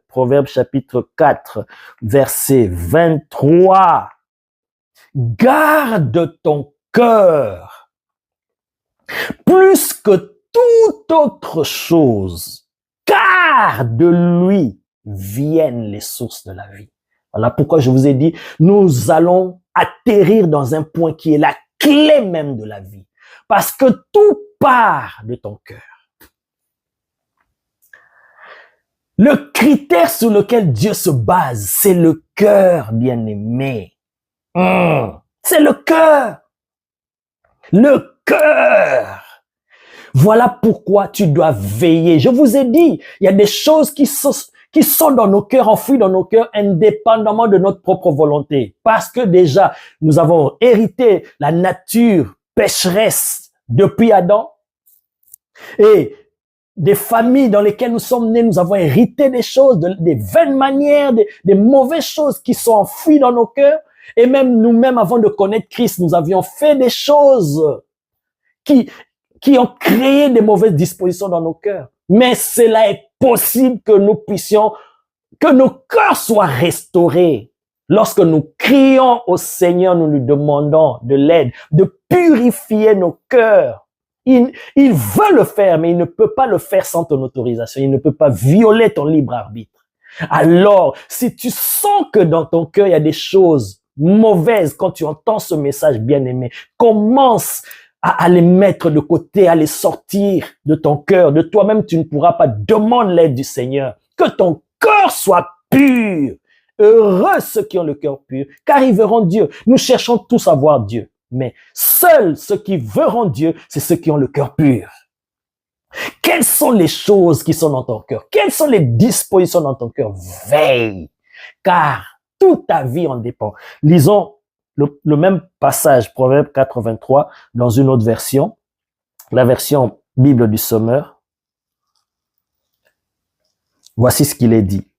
Proverbe chapitre 4, verset 23. Garde ton cœur plus que toute autre chose, car de lui viennent les sources de la vie. Voilà pourquoi je vous ai dit, nous allons atterrir dans un point qui est la clé même de la vie. Parce que tout part de ton cœur. Le critère sur lequel Dieu se base, c'est le cœur, bien-aimé. C'est le cœur. Le cœur. Voilà pourquoi tu dois veiller. Je vous ai dit, il y a des choses qui sont dans nos cœurs, enfouies dans nos cœurs, indépendamment de notre propre volonté. Parce que déjà, nous avons hérité la nature pécheresse depuis Adam. Et des familles dans lesquelles nous sommes nés, nous avons hérité des choses, des vaines manières, des mauvaises choses qui sont enfouies dans nos cœurs. Et même nous-mêmes, avant de connaître Christ, nous avions fait des choses qui ont créé des mauvaises dispositions dans nos cœurs. Mais cela est possible que nous puissions, que nos cœurs soient restaurés. Lorsque nous crions au Seigneur, nous lui demandons de l'aide, de purifier nos cœurs. Il veut le faire, mais il ne peut pas le faire sans ton autorisation. Il ne peut pas violer ton libre arbitre. Alors, si tu sens que dans ton cœur, il y a des choses mauvaises, quand tu entends ce message bien-aimé, commence à les mettre de côté, à les sortir de ton cœur. De toi-même, tu ne pourras pas. Demande l'aide du Seigneur. Que ton cœur soit pur. Heureux ceux qui ont le cœur pur, car ils verront Dieu. Nous cherchons tous à voir Dieu. Mais seuls ceux qui verront Dieu, c'est ceux qui ont le cœur pur. Quelles sont les choses qui sont dans ton cœur? Quelles sont les dispositions dans ton cœur? Veille, car toute ta vie en dépend. Lisons le même passage, Proverbe 83, dans une autre version, la version Bible du Sommeur. Voici ce qu'il est dit.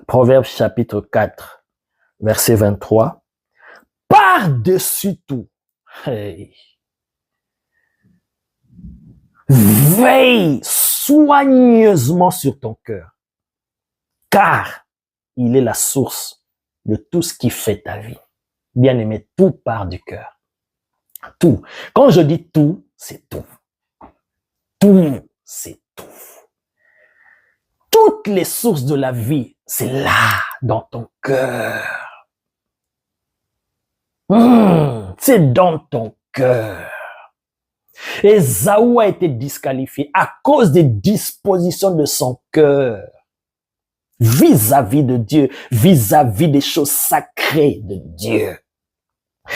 Proverbe chapitre 4, verset 23. Par-dessus tout, veille soigneusement sur ton cœur, car il est la source de tout ce qui fait ta vie. Bien-aimé, tout part du cœur. Tout. Quand je dis tout, c'est tout. Tout, c'est tout. Toutes les sources de la vie, c'est là, dans ton cœur. C'est dans ton cœur. Ésaü a été disqualifié à cause des dispositions de son cœur vis-à-vis de Dieu, vis-à-vis des choses sacrées de Dieu.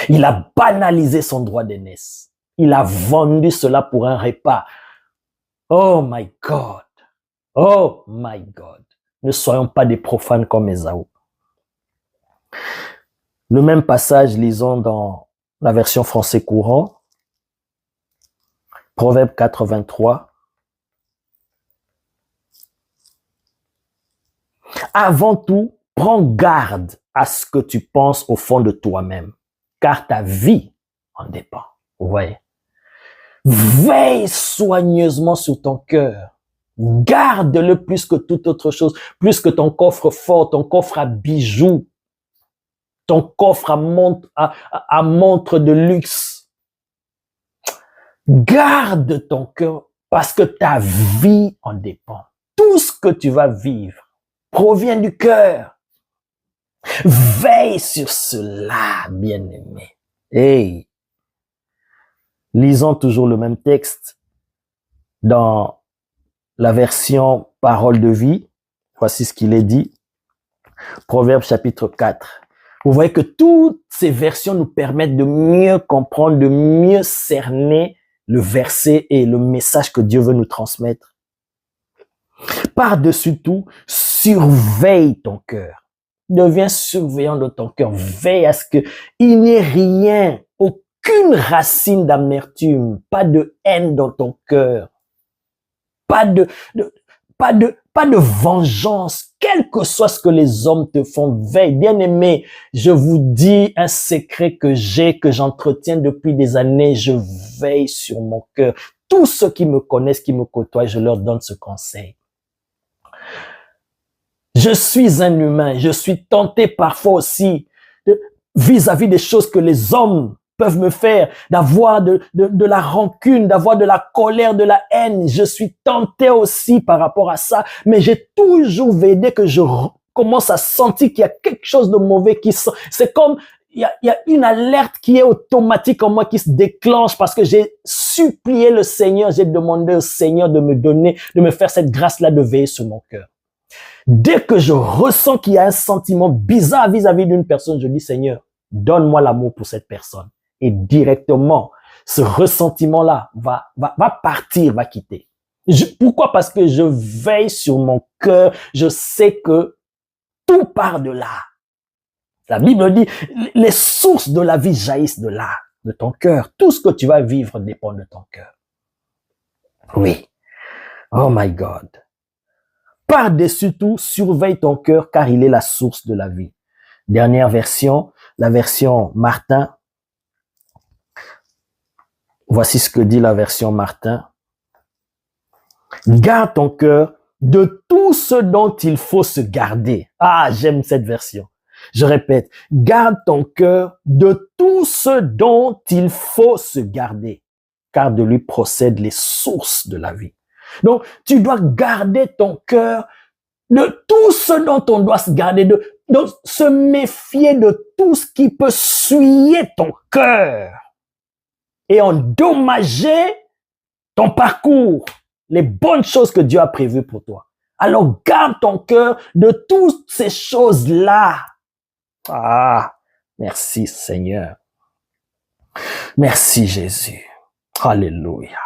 Il a banalisé son droit d'aînesse. Il a vendu cela pour un repas. Oh my God. Oh my God. Ne soyons pas des profanes comme Ésaü. Le même passage, lisons dans la version français courant. Proverbe 83. Avant tout, prends garde à ce que tu penses au fond de toi-même, car ta vie en dépend. Vous voyez? Veille soigneusement sur ton cœur. Garde-le plus que toute autre chose, plus que ton coffre fort, ton coffre à bijoux, ton coffre à montre de luxe. Garde ton cœur parce que ta vie en dépend. Tout ce que tu vas vivre provient du cœur. Veille sur cela, bien-aimé. Hey. Lisons toujours le même texte dans la version Parole de vie. Voici ce qu'il est dit. Proverbe chapitre 4. Vous voyez que toutes ces versions nous permettent de mieux comprendre, de mieux cerner le verset et le message que Dieu veut nous transmettre. Par-dessus tout, surveille ton cœur. Deviens surveillant de ton cœur. Veille à ce qu'il n'y ait rien, aucune racine d'amertume, pas de haine dans ton cœur, pas de vengeance, quel que soit ce que les hommes te font. Veille, bien-aimé, je vous dis un secret que j'entretiens depuis des années, je veille sur mon cœur. Tous ceux qui me connaissent, qui me côtoient, je leur donne ce conseil. Je suis un humain. Je suis tenté parfois aussi vis-à-vis des choses que les hommes peuvent me faire, d'avoir de la rancune, d'avoir de la colère, de la haine. Je suis tenté aussi par rapport à ça, mais j'ai toujours veillé dès que je commence à sentir qu'il y a quelque chose de mauvais qui sent. C'est comme il y a une alerte qui est automatique en moi qui se déclenche parce que j'ai supplié le Seigneur, j'ai demandé au Seigneur de me donner, de me faire cette grâce-là de veiller sur mon cœur. Dès que je ressens qu'il y a un sentiment bizarre vis-à-vis d'une personne, je dis Seigneur, donne-moi l'amour pour cette personne. Et directement, ce ressentiment-là va partir, va quitter. Pourquoi? Parce que je veille sur mon cœur. Je sais que tout part de là. La Bible dit, les sources de la vie jaillissent de là, de ton cœur. Tout ce que tu vas vivre dépend de ton cœur. Oui. Oh my God. Par-dessus tout, surveille ton cœur car il est la source de la vie. Dernière version, la version Martin. Voici ce que dit la version Martin. Garde ton cœur de tout ce dont il faut se garder. Ah, j'aime cette version. Je répète, garde ton cœur de tout ce dont il faut se garder, car de lui procèdent les sources de la vie. Donc, tu dois garder ton cœur de tout ce dont on doit se garder, donc se méfier de tout ce qui peut souiller ton cœur et endommager ton parcours, les bonnes choses que Dieu a prévues pour toi. Alors, garde ton cœur de toutes ces choses-là. Ah, merci Seigneur. Merci Jésus. Alléluia.